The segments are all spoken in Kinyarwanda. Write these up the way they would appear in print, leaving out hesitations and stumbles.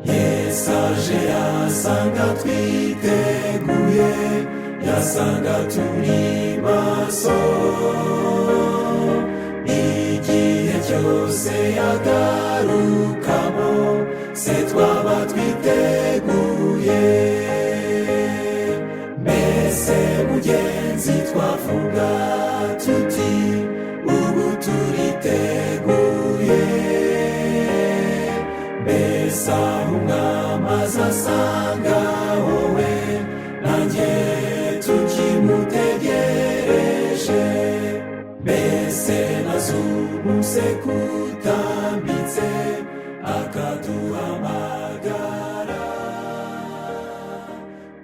yesaje yasanga twiteguye yasanga turi maso igihe cyose yagarukamo se twaba twiteguye mbese mugenzi twavuga tuti ubu turiteguye mbese aho umwami azasanga wowe nanjye tukimutegereje mbese nazumuse kutambitse akaduhamagara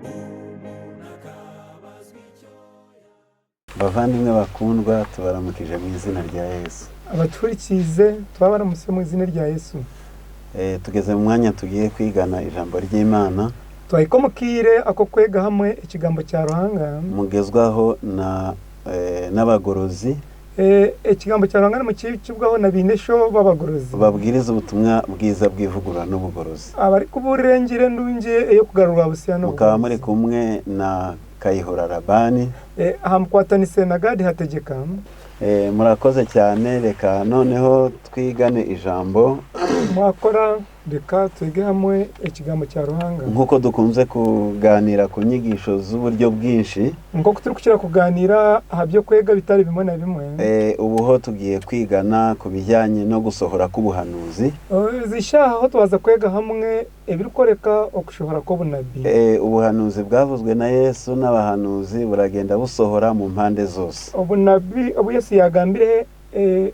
umuntu akabazwa icyoya. Bavandimwe bakundwa, tubaramukije mu izina rya Yesu. Abaturikize twabaramutse mu izina rya Yesu. Tugeze mu mwanya tugiye kwigana ijambo ry'Imana. Twayikomukire ako kwega hamwe ikigambo cya Ruhanga. Mugezwaho n'abagorozi. Ikigambo cya Ruhanga mu kibwaho na binesho b'abagorozi. Babwiriza ubutumwa bwiza bw'ivugurura n'ubugorozi. Abari kuburengire ndunge yo kugarura busiyano. Mukaba muri kumwe na KAYIHURA Laban. Hamkwatanise na Gadi hategeka. Murakoze cyane, reka noneho twigane ijambo. Mwakora reka twige hamwe ikigambo cya Ruhanga. Nkuko dukunze kuganira ku nyigisho z'uburyo bwinshi, nkuko turi kukira kuganira habyo kwega bitari bimwe na bimwe. Ubuho tugiye kwigana ku bijyanye no gusohora k'ubuhanuzi. Zishaho tubaza kwega hamwe ibirukoreka okushohora ko bunabi. Ubuhanuzi bwavuzwe na Yesu n'abahanuzi buragenda busohora mu mpande zose. Ubunabi abo Yesu yagambire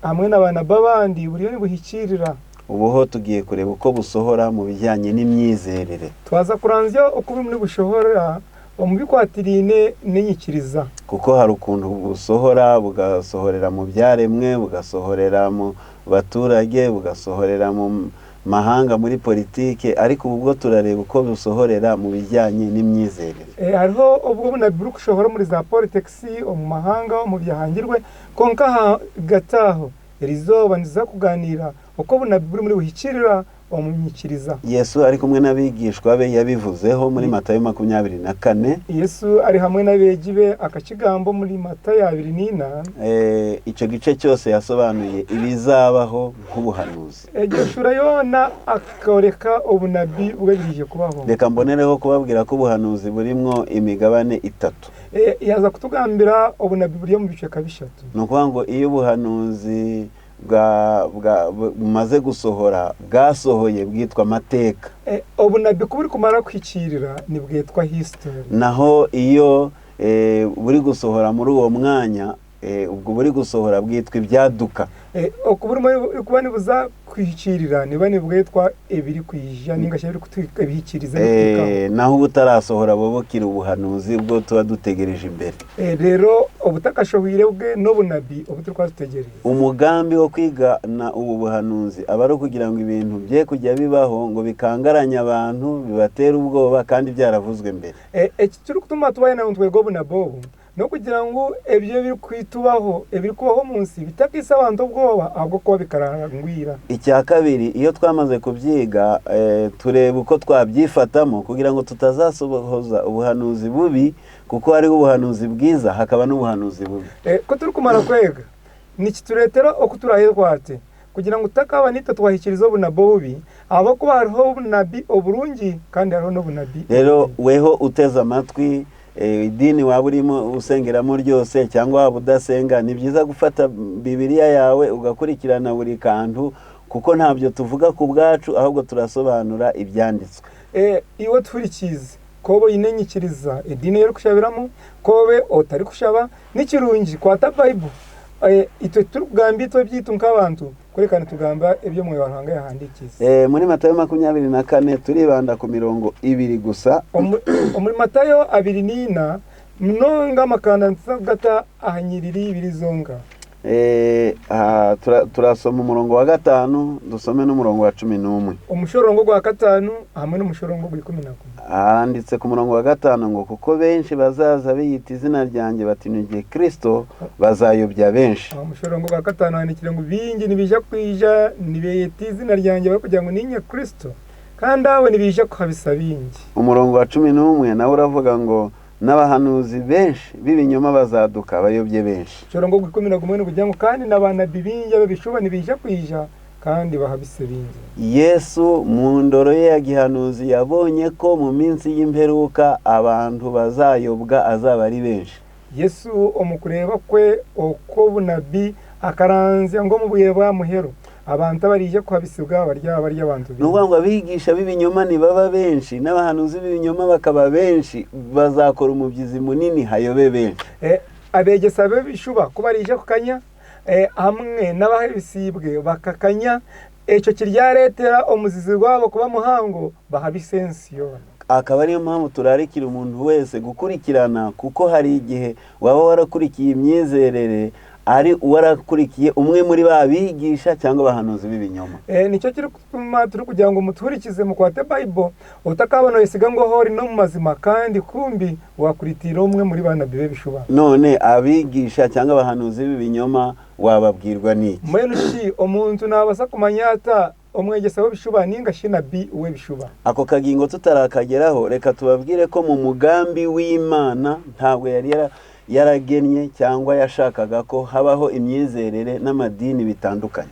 hamwe n'abana babandi buriyo nibuhikirira. Ubuho tugiye kureba uko busohora mu bijyanye n'imyizerere. Twaza kuranzya uko muri bushohora omubikwatirine n'inyikiriza. Kuko hari ukuntu busohora, bugasohorera mu byaremwe, bugasohorera mu baturage, bugasohorera mu mahanga muri politike, ariko ubwo turareba uko busohorera mu bijyanye n'imyizerere. Hariho ubwo bunabiru kushohora muri za politics mu mahanga mu byahangirwe konka gataho rizoba niza kuganira uko bunabiru muri buhikirira bamunyikiriza. Yesu ari kumwe n'abigishwa be yabivuzeho muri Matayo 24. Yesu ari hamwe n'abegibe akakigambo muri Matayo 24. Icyo gice cyose yasobanuye ibizabaho nk'ubuhanuzi. Gishura yona akoreka ubunabi bwagirije kubaho. Reka mbonereho kubabwira ko ubuhanuzi burimo imigabane 3. Yaza kutugambira ubunabi buriyo mu bice kabishatu. Nukuvuga ngo iyo ubuhanuzi bumaze gusohora bwasohoye bwitwa amateka. Ubunabi kuburi kumara kwikirira ni bwitwa history. Naho iyo buri gusohora muri uwo mwanya ubwo buri gusohora bwitwa ibyaduka. Okuburi kuba nibuza kwikirira niba ni bwitwa ebiri kwija ningasha biri kutwika bihikiriza. Naho ubutarasohora bobokira ubuhanuzi ubwo tuba dutegereje imbere. Rero ubutakashohire bwe no bunabi ubuturi kwadutegereje. Umugambi wo kwigana ubu buhanuzi abari kugira ngo ibintu bye kujya bibaho ngo bikangaranya abantu bibatera ubwoba kandi byaravuzwe mbere. Iki turi kutuma tubaye na ntwego bunabobo no kugira ngo ebyo biri kwitubaho ebiri kubaho munsi bitakisa abantu ubwoba ahubwo ko bikarangwira. Icya kabiri, iyo twamaze kubyiga tureba uko twabyifatamo kugira ngo tutazasohoza ubuhanuzi bubi, kuko hari ubuhanuzi bwiza hakaba n'ubuhanuzi bubi. Ko turi kumara kwega niki turetera okuturahe kwate kugira ngo utakaba nita twahikirizo bunabo bubi abo ko hariho bunabi oburungi kandi hariho no bunabi. Rero weho uteza amatwi idini waba urimo usengeramo ryose cyangwa waba udasenga, ni byiza gufata Bibiliya yawe ugakurikirana buri kantu, kuko ntabyo tuvuga ku bwacu ahubwo turasobanura ibyanditswe. Iwe turikize kobo yinenyikiriza idini yo kushabiramo kobe otari kushaba n'ikirungi kwata Bible. Itwe turugambi to byitu nk'abantu kwerekana tugamba ibyo mu Ruhanga yahandikize. Muri Matayo 24 turibanda ku mirongo 2 gusa. Muri Matayo 24 mnonga makanda nsagata ahanyiriri birizonga. Turasoma umurongo wa 5 dusome n'umurongo wa 11. Umushorongo wa 5 hamwe n'umushorongo wa 11. Handitse ku murongo wa 5 ngo kuko benshi bazaza biyita izina ryanjye bati ni Kristo, bazayobya benshi. Umushorongo wa 5 handikira ngo bingi nibija kwija nibeyita izina ryanjye bakugira ngo ninye Kristo. kandi abo nibije kuhabisa bingi. Umurongo wa 11 nawe uravuga ngo n'abahanuzi benshi b'ibinyoma bazaduka bayobye benshi. Cyo ngo 11 kugira ngo kandi nabana bibinja babishuba nibije kwija kandi bahabise bingi. Yesu mu ndoro ye ya gihanuzi yabonye ko mu minsi y'imperuka abantu bazayobwa azaba ari benshi. Yesu omukureba kwe uko bunabi akaranze ngo mu buye bwa muhero abantu barije kuhabisibwa barya abantu. Nuvuga ngo abigisha b'ibinyoma ni baba benshi n'abahanuzi b'ibinyoma bakaba benshi bazakora umubyizi munini hayobe benshi. Abegesa babishuba kubarije kukanya hamwe n'abahebisibwe bakakanya icyo kiryaretera omuzizi rwabo kuba muhango bahabisensiyo. Akaba ariyo mpamvu turarikira umuntu wese gukurikirana, kuko hari igihe waba warakurikiye imyizerere ari warakurikiye umwe muri babigisha cyangwa abahanuzi b'ibinyoma. Nicyo kiri gutuma turi kugira ngo muturikize mu kwate Bible utakabona yesiga ngo hori no mu mazima kandi kumbi wakuritira umwe muri bana bibe bishuba. None abigisha cyangwa abahanuzi b'ibinyoma wababwirwa niki? Mwenushi omuntu nabasa kumanyata omwegesa w'ibishuba ninga shina bi uwe bishuba. Ako kagingo tutarakageraho reka tubabwire ko mu mugambi w'Imana ntabwo yari yaragennye cyangwa yashakaga ko habaho imyizerere n'amadini bitandukanye.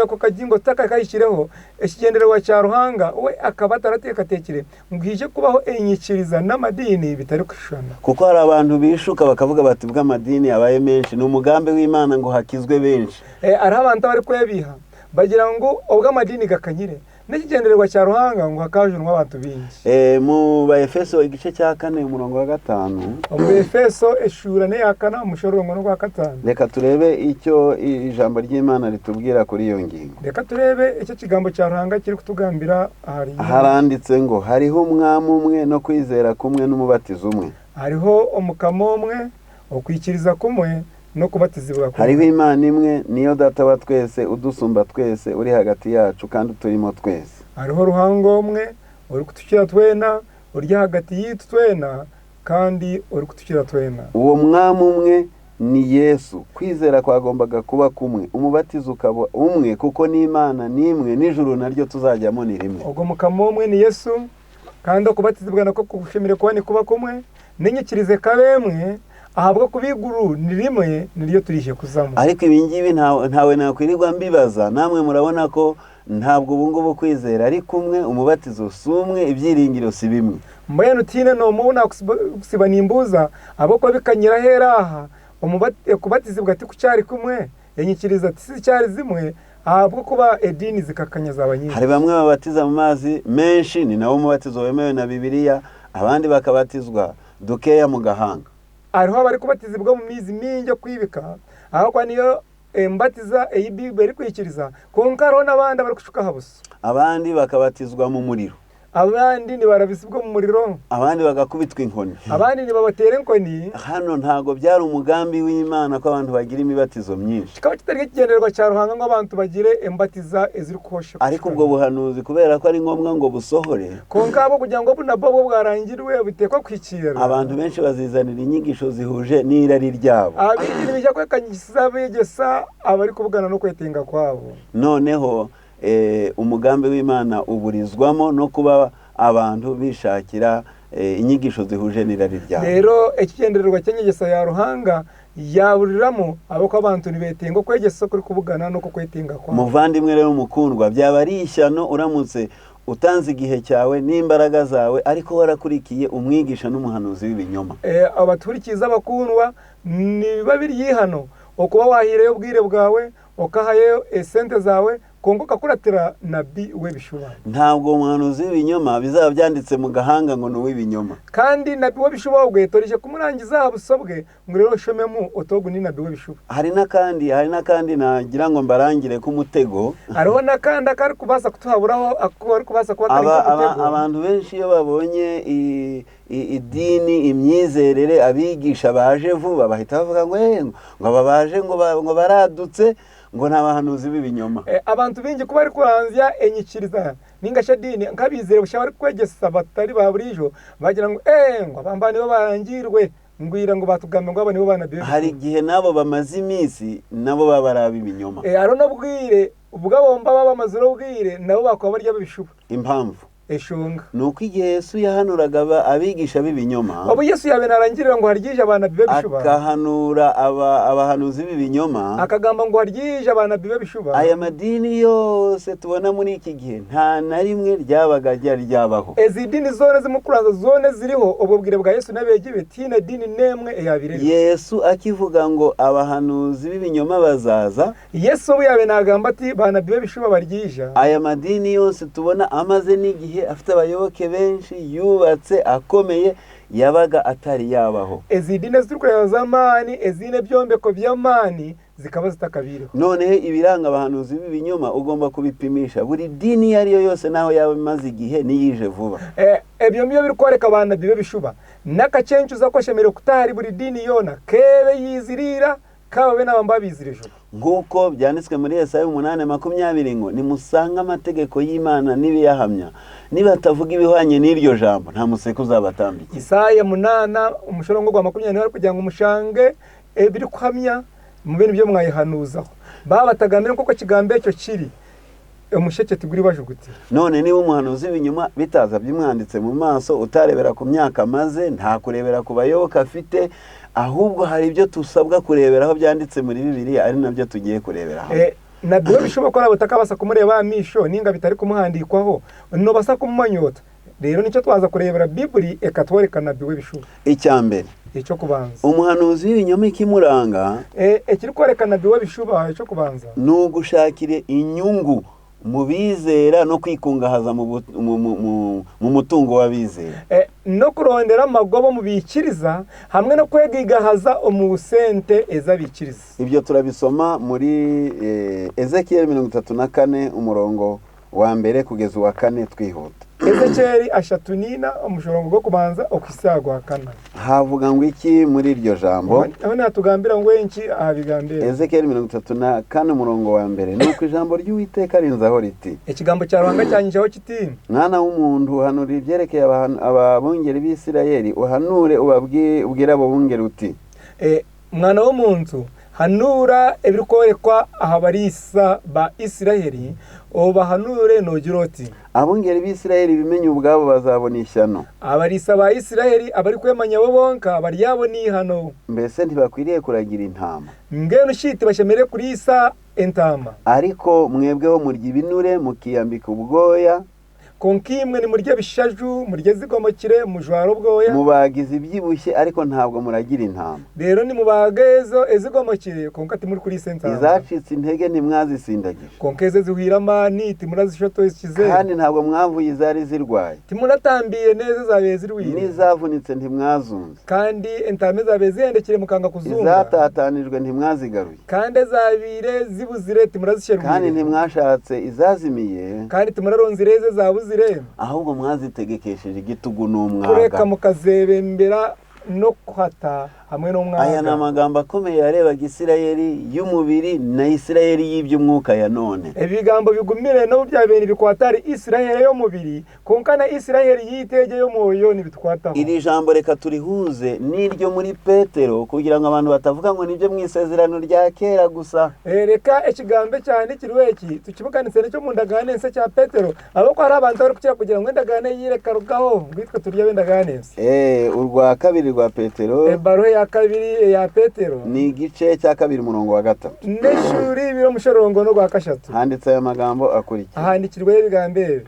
Ako kagingo takakayishireho ikigendererwa cya ruhanga we akaba ataratekere ngwije kubaho enyikiriza n'amadini bitari kushana. Kuko hari abantu bishuka bakavuga bati bw'amadini abaye menshi n'umugambi w'Imana ngo hakizwe benshi. Ari abantu bari kwebiha bagira ngo ubw'amadini gakanyire n'ikigendererwa cya ruhanga ngo hakajunwa abantu bingi. Mu Baefeso igice cya 4 umurongo wa 5. Mu Efeso eshura ne yakana umushororo ngo wa 5. Reka turebe icyo ijambo ry'Imana ritubwira kuri iyo ngingo. Reka turebe icyo kigambo cya ruhanga kiri kutugambira haranditse ngo hariho umwami umwe no kwizera kumwe n'umubatizo umwe. Hariho umukamo umwe okwikiriza kumwe no kubatizibwa kumwe. Hariho Imana imwe niyo data wa twese udusumba twese uri hagati yacu kandi turimo twese. Hariho ruhango umwe uri kutukira twena uri hagati yitu twena kandi uri kutukira twena. Uwo mwami umwe ni Yesu. Kwizera kwagombaga kuba kumwe, umubatizo ukaba umwe kuko n'Imana nimwe n'ijuru naryo tuzajyamo ni rimwe. Ubwo mukamo umwe ni Yesu kandi kubatizibwa nako kugushimire kuba ni kuba kumwe n'inyikirize kabemwe ahabwa kubiguru ni rimwe niryo turije kuzamo. Ariko ibingibi ntawe nakwirirwa mbibaza, namwe murabona ko ntabwo ubungubu kwizera ari kumwe, umubatizo sumwe, ibyiringiro si bimwe. Mbene utine no mubona kusiba nimbuza abo ko bikanyira heraha kubatizibwa ati kucyari kumwe yenyikiriza ati si cyari zimwe ahabwo kuba edini zikakanyaza abanyinshi. Hari bamwe babatiza mu mazi menshi ni nawo mubatizo wemewe na Bibiliya, abandi bakabatizwa dukeya mu gahanga. Ariho abari kubatizibwa mu mizi mingi kwibika aho kwa niyo mbatiza Bible iri kwikiriza konkaro n'abandi bari kushuka habuso. Abandi bakabatizwa mu muriro, abandi ni barabisibwa mu muriro, abandi bagakubitwa inkoni, abandi ni babatera inkoni. Hano ntago byari umugambi w'Imana ko abantu bagira imibatizo myinshi. Kikaba kitari kigendererwa cya ruhanga ngo abantu bagire embatiza eziri kosha. Ariko ubwo buhanuzi kubera ko ari ngombwa ngo busohore konkabo kugira ngo bunabo bwarangirwe bitekwa kwikira. Abantu benshi bazizanira inyigisho zihuje n'irari ryabo. Abindi bijya kwekanyisa begesa abari kubugana no kwetenga kwabo. Noneho umugambi w'Imana uburizwamo no kuba abantu bishakira inyigisho zihuje n'irari ryabo. Rero ikigendererwa cy'enyegesa ya ruhanga yaburiramo abo ko abantu nibetengo kwegesa kuri kubugana no kwetenga kwabo. Muvandimwe rero mukundwa, byaba ari ishyano uramutse utanze igihe cyawe n'imbaraga zawe ariko warakurikiye umwigisha n'umuhanuzi w'ibinyoma. Abaturikiza bakundwa ni babiri yihano okuba wahireyo bwire bwawe okahayo esente zawe kongoka kuratira nabi we bishuba. Ntabwo umuhanuzi w'ibinyoma bizaba byanditse mu gahanga ngo no w'ibinyoma. Kandi nabi we bishuba ubwetorije kumurangiza abusobwe ngo rero shomemu otogu ni nabi we bishuba. Hari nakandi nagira ngo mbarangire ku mutego. Ariho nakandi akari kubasa kutuhaburaho akari kubasa kuba kari mutego. Abantu benshi iyo babonye idini imyizerere abigisha baje vuba bahita bavuga ngo babaje ngo baradutse ngo nabahanuzi b'ibinyoma. Abantu bingi kuba ari kuranzya enyikiriza ningasha dini nkabizere bushaba ari kwegesa batari baburijo bagira ngo ngo abambani bo barangirwe ngwira ngo batugambe ngo abane bo bana bibe. Hari igihe nabo bamaze iminsi nabo babaraba ibinyoma. Aro no bwire ubwo bomba bamaze urubwire nabo bakaba barya babishuba impamvu eshunga nuko igihe Yesu yahanuraga abigisha b'ibinyoma abo Yesu yabenarangirira ngo haryije abana bibe bishuba akahanura abahanuzi b'ibinyoma akagamba ngo haryije abana bibe bishuba aya madini yose tubona muri iki gihe nta na rimwe ryabaga ryabaho ezi dini zone zimukuranza zone ziriho ububwire bwa Yesu nabegibe tina dini nemwe yabirere Yesu akivuga ngo abahanuzi b'ibinyoma bazaza Yesu yabenagamba ati bana bibe bishuba baryije aya madini yose tubona amaze n'igihe afite abayoboke benshi yubatse akomeye yabaga atari yabaho ezidine z'urwego zamani ezine byombeko by'amani zikaba zitakabiriho none ibiranga abahanuzi b'ibinyoma ugomba kubipimisha buri dini iyo ariyo yose naho yaba imaze igihe niyije vuba ebyo byo biri kwereka abana bibe bishuba n'akacencu uzakoshemere kutari buri dini yona kebe yizirira kababe n'abamba bizirije nk'uko byanditswe muri Yesaya 8:20 ngo nimusanga amategeko y'Imana n'ibiyahamya nibatavuga ibihwanye n'iryo jambo nta museke uzabatambike. Yesaya 8 umushorongo gwa 20 kugira ngo umushange biri kuhamya mu bintu byo mwayihanuzaho babatagamira kuko kigambe cyo kiri umusheke tuguri bajuguti none niba umuhanuzi w'ibinyoma bitaza by'umwanditse mu maso utarebera ku myaka maze nta kurebera ku bayoboka afite ahubwo hari ibyo tusabwa kureberaho byanditse muri Bibiliya ari nabyo tugiye kureberaho nabyo bishoboka ko bataka basa kumureba amisho ninga bitari kumuhandikwaho no basa kumumanyota rero nicyo twaza kurebera Bibuli ekatwerekana biwe bishuba icyambere icyo kubanza umuhanuzi w'ibinyoma ikimuranga ekiri kwerekana biwe bishuba icyo kubanza nugushakire inyungu mu bizera no kwikungahaza mu mutungo w'abizera no kurondera amagobo mu bikiriza hamwe no kwegigahaza umusente ezabikiriza ibyo turabisoma muri Ezekiel 34 umurongo wa mbere kugeza wa 4 twihuta Ezekiel 3 umurongo go kubanza okisagwa kana havuga ngo iki muri iryo jambo aho natugambira ngo enki ahabigambira Ezekiel 34 umurongo wa mbere nuko ijambo ry'Uwiteka rinzaho riti ikigambo cyarwanga cyanyijeho kiti mwana w'umuntu uhanura ibyerekeye ababungeri b'Isirayeli uhanure ubabwira abo bungeri uti mwana w'umuntu hanura ebirikorekwa ahabarisa ba Isirayeli obahanure nogiroti abungeri b'Isirayeli bimenye ubwabo bazabona ishyano abarisa ba Isirayeli abari kwemanya bo bonka bari yaboni hano mbese ntibakwiriye kuragira intama ngeno shiti bashemere kuri isa entama ariko mwebweho murya ibinure mukiyambika ubwoya konkimwe ni murya bishaju murya zigomokire mujwaro bwoya mubagize ibyibushye ariko ntabwo muragira intama rero ni mubagezo ezigomokire konkati muri kuri sentama izacitse intege ntimwazisindagije konkeze zihwirama niti murazishoto ikize kandi ntabwo mwavuye izari zirwaye timuratambiye neza zabe zirwire n'izavunitse ntimwazunze kandi entame zabe zihendekire mukanga kuzunga izatatanijwe ntimwazigaruye kandi zabire zibuzire timurazisheruye kandi ntimwashatse izazimiye kandi timuraronzireze zabuze ahubwo mwazitegekesheje igitugu n'umwaga kureka mukazebembera no kuhata hamwe n'umwaga aya ni amagambo akomeye yarebaga Isirayeli y'umubiri na Isirayeli y'iby'umwuka ya none ibigambo bigumire no byabene bikwatari Isirayeli yo mubiri konkana Isirayeli yitege yo moyo nibitwataho iri jambo reka turihuze n'iryo muri Petero kugira ngo abantu batavuga ngo nibyo mwisezerano rya kera gusa reka ikigambe cyane kirweki tukibuganitse n'icyo mu ndaganense cya Petero abo ko hari abantu bari kukira kugira ngo ndagane yirekarugaho ngwitwe turya bendaganense urwa kabiri rwa Petero baro ya kabiri ya Petero ni igice cya kabiri umurongo wa 3 neshuri biro mushorongo no gwa kashatu handitse aya magambo akurikira ahandikirwe ibigambe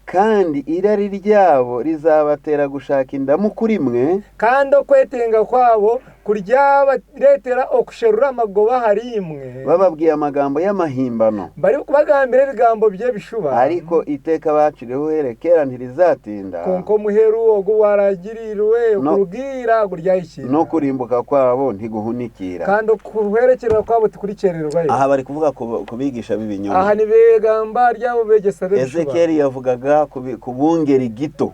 kandi irari ryabo rizabatera gushaka indamu kuri mwe kandi okwetenga kwabo kuryabaretera okusherura amagoba harimwe bababwiye amagambo y'amahimbano bari kubagambira ibigambo bye bishuba ariko iteka baciriho herekera ntirizatinda konko muheru ogo waragirirwe kurubwira guryayiki no kurimbuka kwabo ntiguhunikira kandi kuherekera kwabo tikuricererwa aha bari kuvuga kubigisha b'ibinyoma aha ni begamba ryabo begesa bishuba Ezekiel yavugaga kubungeri gito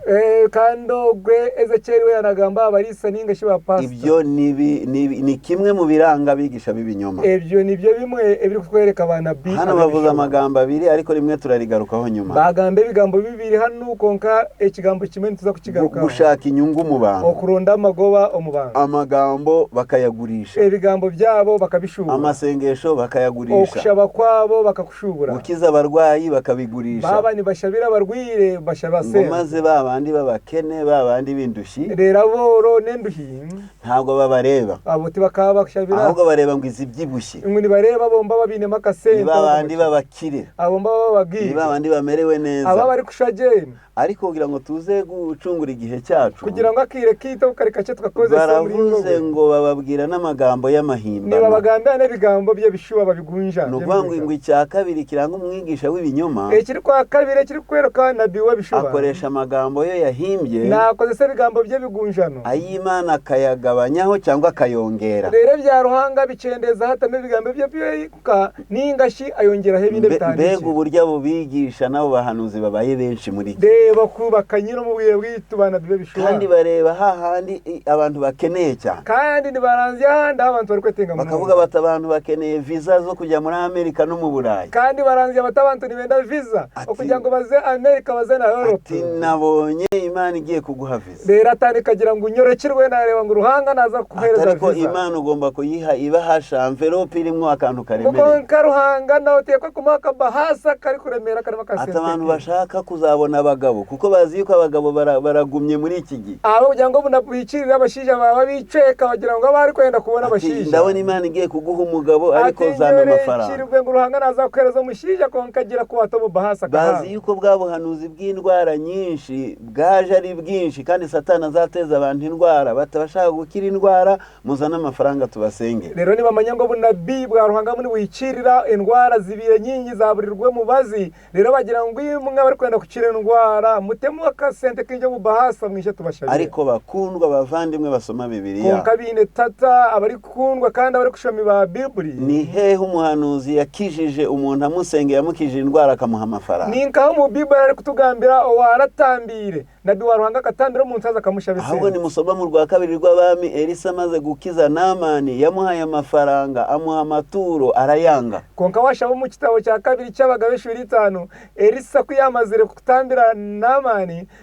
kandi ogwe Ezekiel we yanagamba abarisa ninga shiba pastor ibyo nibi ni kimwe mu biranga abigisha b'ibinyoma. Ebyo nibyo bimwe ebiri kutwereka abanabi. Hano bavuze amagambo abiri ariko rimwe turarigarukaho nyuma. Bagambe ibigambo bibiri hano konka ikigambo kimwe tuza kukigarukaho. Gushaka inyungu mu bantu. Okuronda amagoba mu bantu. Amagambo bakayagurisha. Ibigambo byabo bakabishubura. Amasengesho bakayagurisha. Okushaba kwabo bakakushubura. Gukiza abarwayi bakabigurisha. Baba ni bashabira abarwire bashabase. Maze babandi babakene babandi bindushi. Rera boro nenduhi. Ntabwo babareba. Aboti bakaba bakshabira. Ahubwo bareba ngo izibyibushye. Inguni bareba bomba babine makasente. Babandi babakire. Abomba babagi. Babandi bamerewe neza. Aba bari kushaje. Ariko kugira ngo tuze gucungura igihe cyacu kugira ngo akire kito karika cyo twakoze baravuze ngo bababwira n'amagambo y'amahimbano. Ni babagambira n'ibigambo bye bishuba babigunja. No kwangwa icya kabiri kiranga umwigisha w'ibinyoma. Kiri kwa kabiri kiri kwereka nabi wa bishuba. Akoresha amagambo yo yahimbye. Nakoze se ibigambo bye bigunjano. Ayimana akayagabanyaho cyangwa akayongera. Rero bya ruhanga bicendeza hatame ibigambo bye byika ningashi ayongera he binde bitandije. Mbega uburyo bubigisha nabo bahanuzi babaye benshi muri bakubaka nyiro mu bihe bwitubana bibe bishobora kandi bareba hahandi abantu bakeneye cyane kandi nibaranzya handi abantu bari kwetenga mu bakavuga bati abantu bakeneye visa zo kujya muri Amerika no mu Burayi kandi baranzya bati abantu nibenda visa kugira ngo baze Amerika baze na Europe ati nabonye Imana igiye kuguha visa rero atani kagira ngo unyorekirwe nareba ngo ruhanga naza kuhereza visa ariko Imana ugomba kuyiha ibahasha envelope irimo akantu karemereye kuko karuhanga nawe tekwa kumaka bahasa kari kuremera kari makasente abantu bashaka kuzabona abagabo kuko bazi yuko abagabo baragumye muri iki gihe abo kugira ngo bunabwikirira abashija baba biceka bagira ngo bari kwenda kubona abashija ndabona Imana igiye kuguha umugabo ariko zana amafaranga kirwe ngo ruhanga naza kwereza umushija konkagira ko watobo bahasa bazi yuko bwabuhanuzi bw'indwara nyinshi bwaje ari bwinshi kandi Satana azateza abantu indwara batabashaka gukira indwara muzana amafaranga tubasenge rero niba amanyango bunabi bwa ruhanga muri wikirira indwara zibire nyingi zaburirwe mu bazi rero bagira ngo imwe bari kwenda gukira indwara mutemu akasente kinje mu bahasa mwishe tubashabira ariko bakundwa bavandimwe basoma Bibiliya konka bine tata abari kundwa kandi abari kushoma ba Biblia ni hehe umuhanuzi yakijije umuntu amusengeye amukije indwara akamuha amafaranga ninka mu Biblia ari kutugambira waratambire nabi waruhanga katambira umuntu aza kamushabise ahubwo ni musoma mu rwa kabiri rw'abami Elisa amaze gukiza Namani yamuhaye amafaranga amuha amaturo arayanga konka washabo mu kitabo cya kabiri cy'abagabo 5 Elisa kwiyamazire kutambira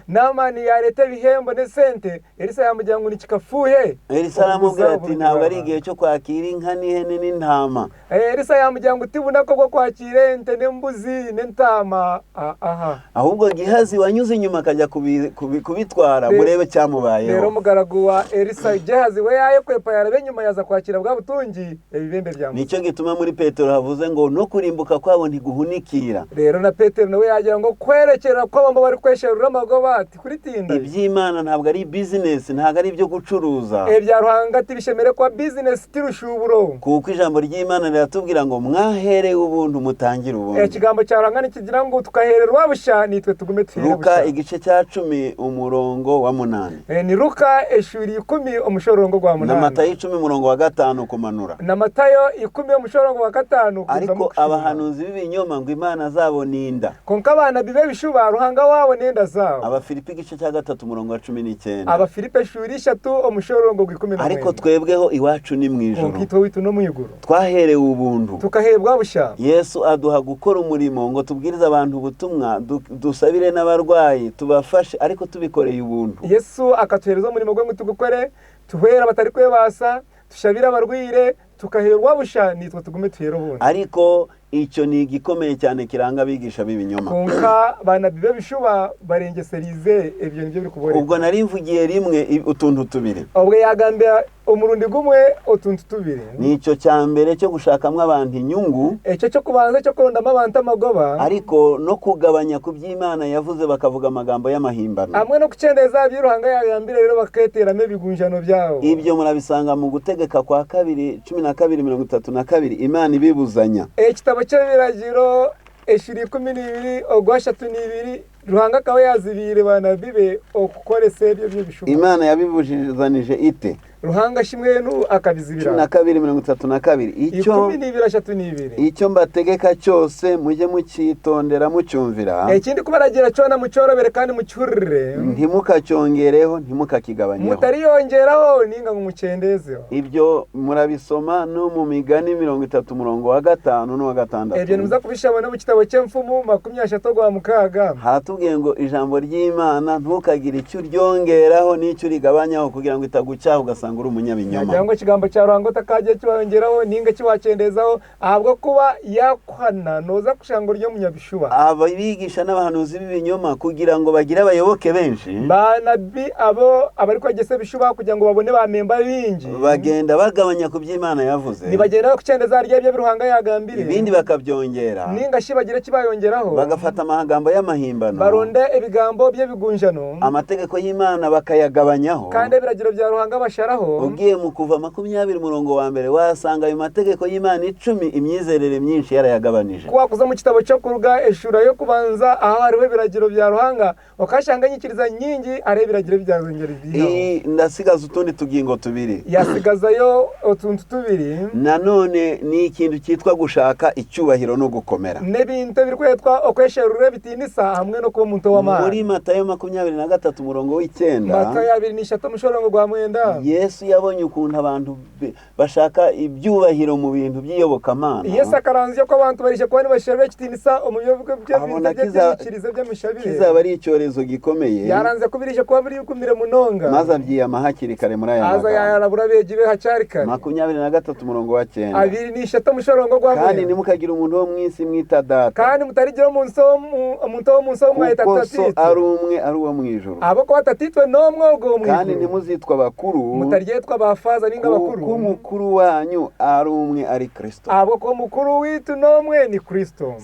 Namani yarete bihembo ne sente Elisa yamujya ngo nikikafuhe Elisa aramubwira ati ntabwo ari igihe cyo kwakira inka n'ihene n'intama Elisa yamujya ngo tibuna ko kwakira ente n'embuzi n'intama ahubwo gihazi wanyuze inyuma akajya kubitwara murebe cyamubayeho rero mugaragu wa Elisa gihazi we yaye kwepa yarabe nyuma yaza kwakira bwa butungi ibibembe byamu nicyo gituma muri Petero havuze ngo no kurimbuka kwabo ntiguhunikira rero na Petero nawe yagira ngo kwerekera ko bambo bari kwesherura amagoba ati kuri tinda iby'Imana ntabwo ari business ntabwo ari byo gucuruza bya ruhanga tibishemere kwa business tirushuburo kuko ijambo ry'Imana riratubwira ngo mwahereye ubuntu mutangira ubuntu ikigambo cya ruhanga nikigira ngo tukahererwa busha nitwe tugume twire Luka igice cya 10 umurongo wa 8 ni Luka 10 umushorongo gwa 8 na Matayo 10 umurongo wa 5 kumanura na Matayo 10 umushorongo wa 5 ariko abahanuzi b'ibinyoma ngo Imana zabo ninda konka abana bibe bishuba ruhanga wabo nenda zabo Abafilipi igice cya 3 umurongo wa 19 Abafilipi 3 umushororo ngo 11 ariko twebweho iwacu ni mwijuru nkitwa witu no mwijuru twaherewe ubuntu tukahebwa busha Yesu aduha gukora umurimo ngo tubwirize abantu ubutumwa dusabire n'abarwayi tubafashe ariko tubikoreye ubuntu Yesu akatuhereza umurimo gwe ngo tugukore tuhera batari kwebasa tushabira abarwire tukaherwa busha nitwe tugume tuhera ubuntu ariko icyo ni igikomeye cyane kiranga abigisha b'ibinyoma konka bana bibe bishuba barengeserize ibyo nibyo biri kubore ubwo nari mvugiye rimwe utuntu tubiri ubwo yagambya umurundi gumwe utuntu tubiri nicyo cyambere cyo gushakamwe abantu inyungu ecyo cyo kubanza cyo kurondamo abantu amagoba ariko no kugabanya ku by'Imana yavuze bakavuga amagambo y'amahimbano amwe no kucendeza by'uruhanga yagambire rero bakayeteramo ibigunjano byabo ibyo murabisanga mu gutegeka kwa 2:12 Imana ibibuzanya kitabo cy'abiragiro 12 ogwashatu n'ibiri ruhanga kawe yazibire bana bibe okukorese ibyo by'ibishuba Imana yabibujizanije ite ruhanga shimwe nu akabizibira 12:32 icyo mbategeka cyose mujye mucyitondera mucyumvira ikindi kubaragira cyona mucyorobere kandi mucyurire ntimukacyongereho ntimukakigabanyeho mutariyongeraho ninga ngumucendezeho ibyo murabisoma no mu migani 30:5 n'uwa 6 ibyo nimuza kubishabona mu kitabo cy'Emfumu 36 haratubwiye ngo ijambo ry'Imana ntukagire icyo ryongeraho n'icyo rigabanyaho kugira ngo itagucyaho ugasanga uri umunyabinyoma cyangwa kigambo cya ruhango takaje cyongeraho ninga kiwacendezaho ahabwo kuba yakwana noza kushango ryo munyabishuba ababigisha n'abahanuzi b'ibinyoma kugira ngo bagire abayoboke benshi banabi abo abari kwagese bishuba kugira ngo babone bamemba bingi bagenda bagabanya ku by'Imana yavuze nibagenda kucendeza ryebye biruhanga yagambire ibindi bakabyongera ninga shibagira kibayongeraho bagafata amagambo y'amahimbano baronde ibigambo bye bigunjano amategeko y'Imana bakayagabanyaho kandi biragiro bya ruhanga basharaho ugiye mu kuva 20 murongo wa mbere wasanga ayo mategeko y'Imana 10 imyizerere myinshi yarayagabanije kuza mu kitabo cyo kuruga eshura yo kubanza aho hariho biragiro bya ruhanga ukashanga nyikiriza nyingi are biragiro byazengera ibyo ndasigaza utundi tugingo tubiri yasigazayo utuntu tubiri nanone ni ikintu cyitwa gushaka icyubahiro no gukomera nebintu birkwetwa okwesherure bitinisa hamwe no kuba umuntu w'Imana muri Matayo 23 murongo w'9 Matayo 23 mushorongo gwa mwenda Yesu yabonye ukuntu abantu bashaka ibyubahiro mu bintu by'iyobokamana Yesu akaranzye ko abantu barishe kwani basherure kitinisa umuyoboke by'ikirize by'amushabire kizaba ari icyorezo gikomeye yaranze kubirishe kuba biri kumire munonga maze abyiyama hakiri kare muri aya aza yarabura begibe hacari kare 23 murongo wa 9 abiri ni 3 mushorongo gwa kandi nimukagira umuntu wo mwisi mwita data kandi mutarigira umuntu wo munsi mwita tatitwe ari umwe ari uwo mwijuru abo ko tatitwe no mwogo mwijuru kandi nimuzitwa bakuru mutaryetwa bafaza ninga bakuru ko mukuru wanyu ari umwe ari Kristo abo ko mukuru witu no mwe ni Kristo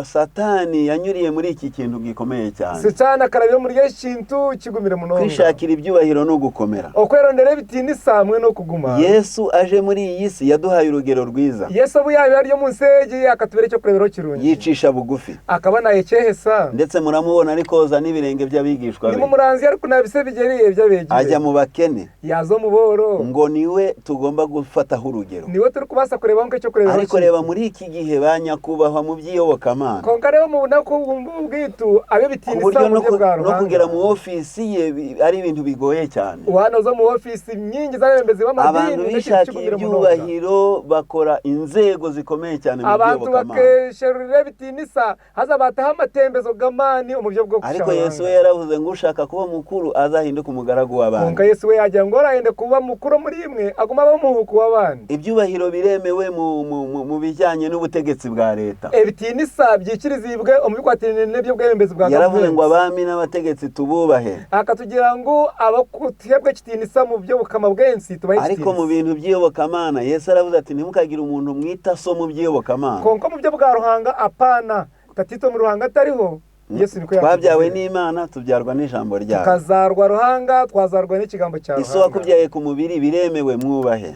Satani yanyuriye muri iki kintu gikomeye cyane Satani karabyo muri kintu kigumire munonga kwishakira ibyubahiro no gukomera okwerondera bitindisa hamwe no kuguma Yesu aje muri iyi si yaduhaye urugero rwiza Yesu buyaye ari yo munsege akatubere cyo kurebero kirungi yicisha bugufi akabana yekehesa ndetse muramubona ari koza n'ibirenge by'abigishwa be ni mu muranzi ariko nabise bigeriye by'abegiye ajya mu bakene yazo mu boro ngo niwe tugomba gufataho urugero niwe turi kubasa kureba ngo cyo kurebero ariko reba muri iki gihe banyakubahwa mu by'iyobokamana konka reba mu nako ubwitu abe bitindisa mu bwa no kugera mu ofisi ye ari ibintu bigoye cyane wanoza mu ofisi nyingi z'abembezi b'amadini abantu bishakiye ibyubahiro bakora inzego zikomeye cyane mu abantu bakesherure bitindisa haza bataha amatembezo gamani umuvyo bwo kushaka ariko Yesu we yaravuze ngo ushaka kuba mukuru azahinduka umugaragu w'abandi konka Yesu we yajya ngo arahinde kuba mukuru muri imwe aguma bamuhuku w'abandi ibyubahiro biremewe mu bijyanye n'ubutegetsi bwa leta bitindisa byikirizibwe umubikwatirine nebyo bwembezi bwa yaravuze ngo abami n'abategetsi tububahe akatugira ngo abakutiyebwe kitindisa mu byo bukama bwensi tubahe ariko mu bintu by'iyobokamana Yesu aravuze ati ntimukagire umuntu mwita so mu by'iyobokamana konka mu byo bwa ruhanga apana tatito mu ruhanga atariho Yesu niko twabyawe n'Imana tubyarwa n'ijambo ryayo tukazarwa ruhanga twazarwa n'ikigambo cya ruhanga Iso wakubyaye ku mubiri biremewe mwubahe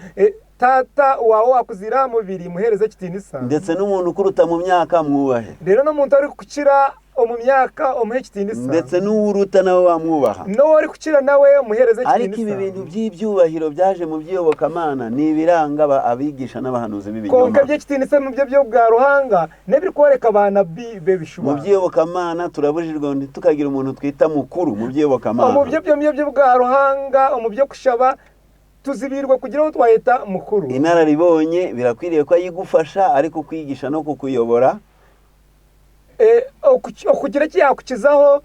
tata wawe wakuzira mubiri muhereze kitindisa ndetse n'umuntu ukuruta mu myaka mwubahe rero no muntu ari kukira mu myaka umuhe kitindisa ndetse n'uruta nawe wamwubaha no wari kukira nawe umuhereze kitindisa ariko ibi bintu by'ibyubahiro byaje mu by'iyobokamana ni ibiranga abigisha n'abahanuzi b'ibinyoma konka bye kitindisa mu byo bwa ruhanga nebiri kwereka abana be bishuba mu by'iyobokamana turabujijwe ntitukagira umuntu twita mukuru mu by'iyobokamana mu byo bwa ruhanga mu byo kushaba tuzibirwa kugira ngo twahita mukuru inararibonye birakwiriye ko ayigufasha ariko kwigisha no kukuyobora okugira kiyakukizaho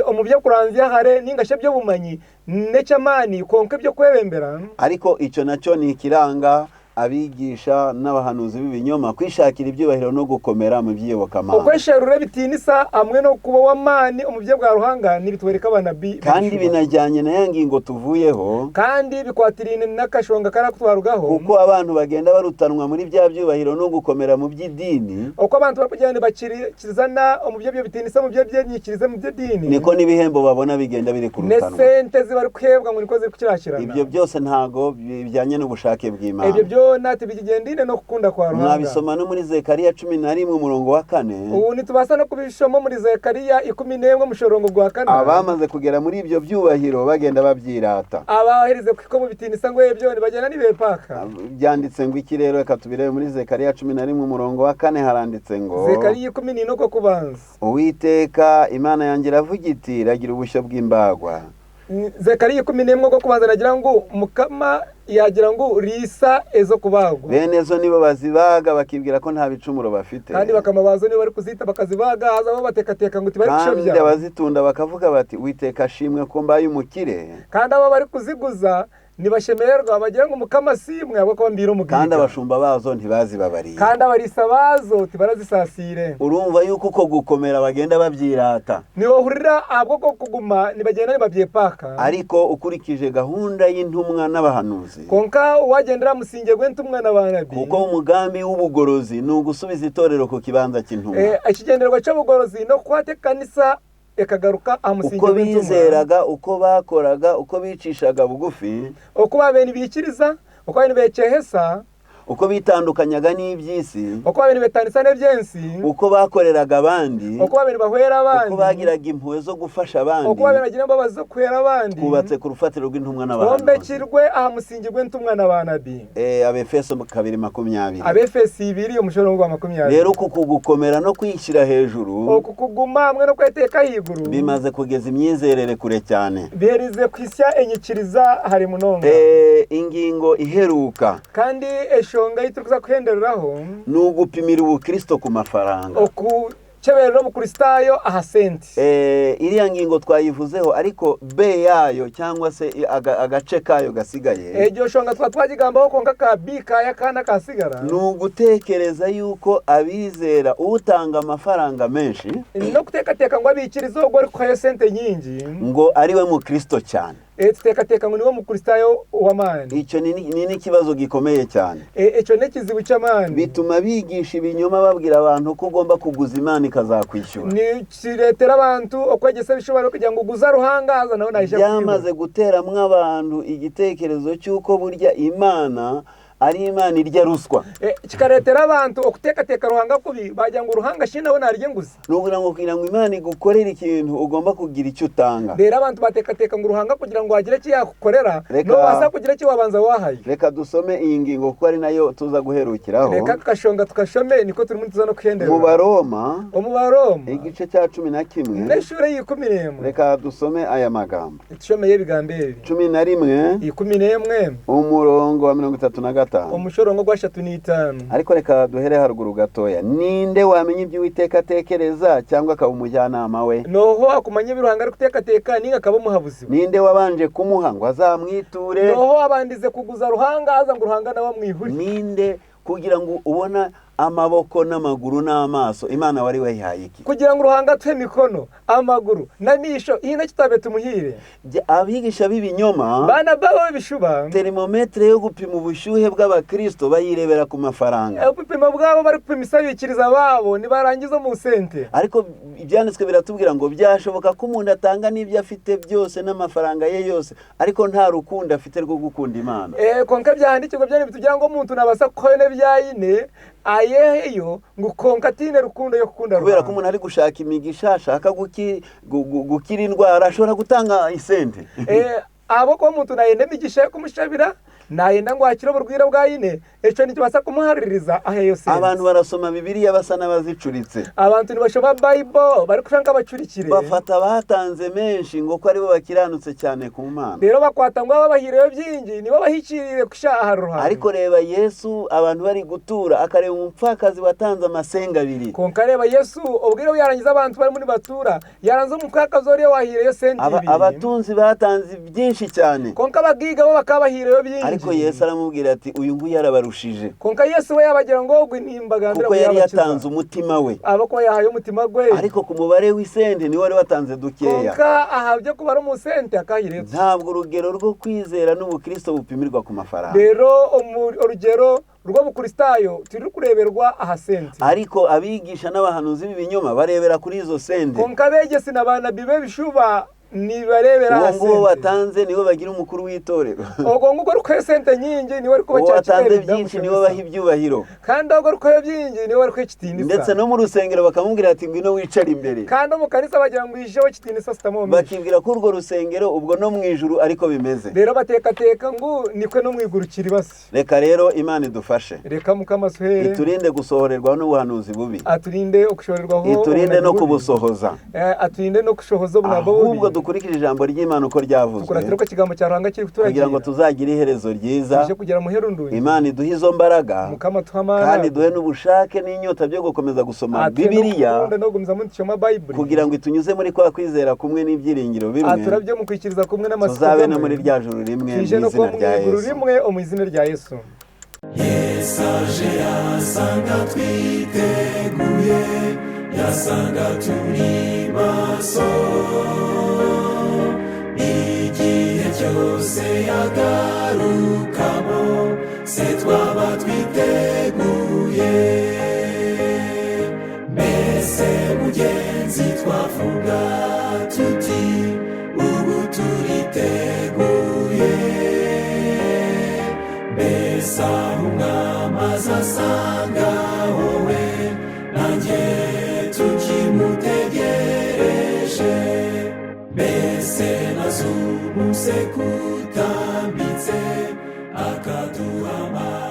omubyo kuranzya hare ningashe byo bumanyi necamani konke byo kwebembera ariko icyo nacyo ni ikiranga abigisha n'abahanuzi b'ibinyoma kwishakira ibyubahiro no gukomera mu by'iyobokamana ukwesherure bitinisa amwe no kuba wamani umubye bwa ruhanga nibitwereka abana kandi binajyanye na yangingo tuvuyeho kandi bikwatirine n'akashonga karakutwarugaho kuko abantu bagenda barutanwa muri bya byubahiro no gukomera mu by'idini uko abantu bakugenda bakirizana umubye byo bitinisa mu byo byanyikirize mu by'idini niko n'ibihembo babona bigenda biri kurutanwa nesente zibari kwebwa ngo niko ziri kukirashirana ibyo byose ntago bijyanye n'ubushake bw'Imana ibyo byona tibigendine no kukunda kwa Ruhanga. mwabisoma no muri Zekariya 11 umurongo wa 4. Ubu nitubasa no kubishoma muri Zekariya 11 mushorongo gwa 4. Abamaze kugera muri ibyo byubahiro bagenda babyirata. Abahirize kwiko mu bitinisa ngo byone bagenda nibepaka. Byanditse ngo iki rero, reka tubirebe muri Zekariya 11 umurongo wa 4 haranditse ngo Zekariya 11 ko kubanza. Uwiteka Imana yanjye iravuga iti ragira ubushyo bw'imbagwa. Zekariya 11 ko kubanza nagira ngo Mukama yagira ngo risa ezo kubagwa. Bene zo nibo bazibaga bakibwira ko nta bicumuro bafite. Kandi bakamabazo nibo bari kuzita bakazibaga haza bo batekateka ngo tibari Kandi kushobya. abazitunda bakavuga bati Uwiteka ashimwe ko mbaye umukire. Kandi abo bari kuziguza nibashemererwa bagira ngo Mukama simwe abo ko mbira umugiga. Kandi abashumba bazo ntibazibabariye. Kandi abarisa bazo tibarazisasire. Urumva yuko uko gukomera bagenda babyirata. Niwo hurira abwo ko kuguma nibagenda nibabyepaka. Ariko ukurikije gahunda y'intumwa n'abahanuzi, Konka uwagendera musinge gw'intumwa n'abanabi. kuko umugambi w'ubugorozi ni ugusubiza itorero ku kibanza cy'intumwa. Ikigenderwa cy'ubugorozi no kwate kanisa ekagaruka amusinge uko bizeraga, uko bakoraga, uko bicishaga bugufi, uko babeni bikiriza, uko babeni bekehesa, uko bitandukanyaga n'iby'isi, uko babeni betanisa n'ebyensi, uko bakoreraga abandi, uko babeni bahwera abandi, uko bagiraga impuhwe zo gufasha abandi, uko babeni bagira imbabazi zo kwera abandi, twubatse ku rufatiro rw'intumwa n'abahanuzi. bombekirwe ahamusingirwe intumwa n'abanabi. Abefeso 2:20. Abefeso 2 umushoro wa 20. Rero uku kugukomera no kwishyira hejuru, uku kuguma hamwe no kweteka higuru, bimaze kugeza imyizerere kure cyane. biherize kwisya enyikiriza hari munonga. Ingingo iheruka Kandi shonga yituruza kuhendereraho ni ugupimira ubukristo ku mafaranga. Cheberero bukristayo ahasenti. Iriya ngingo twayivuzeho, ariko be yayo cyangwa se agace kayo gasigaye, Ejo shonga twagigambaho konka kabika yakana kasigara. ni ugutekereza yuko abizera utanga amafaranga menshi No kutekateka ngo abikirizo ubwo ari kwa sente nyingi ngo ariwe mu Kristo cyane. Tutekateka ngo niwo mukristayo w'amani. Icyo ni n'ikibazo gikomeye cyane. Icyo nekizibu cy'amani. Bituma bigisha ibinyoma babwira abantu ko ugomba kuguza Imana ikazakwishyura. Ni kiretera abantu okwegesa bishobora kugira ngo uguza ruhangaza nawe naje byamaze guteramwe abantu igitekerezo cy'uko burya Imana ari Imana irya ruswa. Kikaretera abantu okutekateka ruhanga kubi bagira ngo ruhanga shina we narye nguzi. Nugira ngo Imana igukorera ikintu ugomba kugira icyo utanga. Rero abantu batekateka ngo ruhanga kugira ngo agire cyo yakukorera no basa kugira cyo wabanza wahaye. Reka dusome iyi ngingo kuko ari nayo tuza guherukiraho. Reka kashonga tukashome niko turi muri tuza no kuhendera. Mu Baroma igice cya 11 n'ishure y'ikumiremo. Reka dusome aya magambo. Tushomeye ibigambe 11 11 umurongo wa 35. Umushorongo gwa 35. Ariko reka duhere haruguru gatoya. Ninde wamenye ibyo Uwiteka atekereza cyangwa akaba umujyanama we? Noho akumanye biruhanga ari kutekateka ninga akaba umuhabuzi. Ninde wabanje kumuha ngo azamwiture? Noho abandize kuguza ruhanga aza ngo ruhanga nawe mwihuri. Ninde kugira ngo ubona amaboko n'amaguru n'amaso Imana wari wayihaye iki? Kugira ngo ruhanga twe mikono amaguru namisho ina kitabe tumuhire. Abigisha b'ibinyoma Bana babo bishuba termometre yo gupima ubushyuhe bw'abakristo bayirebera ku mafaranga. Upima bwabo bari kupima isabikiriza babo nibarangiza mu sente. Ariko ibyanditswe biratubwira ngo byashoboka ko umuntu atanga n'ibyo afite byose n'amafaranga ye yose, ariko nta rukundo afite rwo gukunda Imana. Konka byahandikirwa byane bitugira ngo umuntu nabasa koyene byayine ayeyo ngo konka tine rukundo yo kukunda. Kubera ko umuntu ari gushaka imigisha, ashaka gukira indwara, ashobora gutanga isente. Abo ko umuntu nayende migisha yo kumushabira nayenda ngo akiro burwira bwayine eco nicyo kumuhaririza aheyo se. Abantu barasoma Bibiliya basa n'abazicuritse. Abantu nibashoba Bible bari kushanga abacurikire. Bafata batanze menshi ngo ko ari bo bakiranutse cyane ku Mana. Rero bakwata ngo ababahireyo byingi nibo bahikirire kushaha ruhanga. Ariko reba Yesu abantu bari gutura akareba umupfakazi watanze amasenga 2. Konka reba Yesu ubwire yarangiza abantu bari muri batura yaranze umupfakazi ori wahireyo senti 2. Abatunzi batanze byinshi cyane. Konka bagiga bo bakabahireyo byingi. Ariko Yesu aramubwira ati uyu nguyu yarabarushije. Konka Yesu we yabagira ngo gwinimbagandira kuko yari yatanze umutima we. Abako yahaye umutima gwe. Ariko ku mubare w'isente ni wari watanze dukeya. Konka ahabye kubara mu sente akahire. Ntabwo urugero rwo kwizera n'ubukristo bupimirwa ku mafaranga. Rero urugero rwo bukristayo turi kureberwa ahasente. Ariko abigisha n'abahanuzi b'ibinyoma barebera kuri izo sente. Konka begesi nabana bibe bishuba nibarebera uwo nguwo watanze niwe bagira umukuru w'itorero, ubwo ngubwo ruko sente nyingi niwe ariko uwo watanze bacyakira byinshi niwe baha ibyubahiro, kandi ubwo ruko byingi niwe ariko kitindisa, ndetse no mu rusengero bakamubwira ati ngwino wicare imbere, kandi mu kanisa bagira ngo ijeho kitindisa sitamo, bakibwira ko urwo rusengero ubwo no mu ijuru ariko bimeze. rero batekateka ngo nikwe no mwigurukira basi. Reka rero Imana idufashe, reka mukamasohere iturinde gusohorerwaho n'ubuhanuzi bubi, aturinde okushorerwaho, iturinde no kubusohoza, aturinde no kushohoza ubunabo bubi, ahubwo dukurikire ijambo ry'Imana uko ryavuzwe, tukuratira ko kigambo cyaranga kiri kuturagira kugira ngo tuzagire iherezo ryiza. tuje kugera mu herundu. Imana iduhe izo mbaraga Mukama tuhamana kandi duhe n'ubushake n'inyota byo gukomeza gusoma Bibiliya, no gumza mu cyoma Bible, kugira ngo itunyuze muri kwa kwizera kumwe n'ibyiringiro bimwe, aturabyo mu kwikiriza kumwe n'amasiko, tuzabe no muri rya juru rimwe mu izina rya Yesu. rimwe mu izina rya Yesu. Yesu aje yasanga twiteguye, yasanga turi maso, igihe cyose yagarukamo se twaba twiteguye. Mbese mugenzi twavuga tuti ubu turiteguye, mbese aho umwami azasanga wowe nanjye tukimutegereje, mbese nazumuse kutambitse akaduhamagara.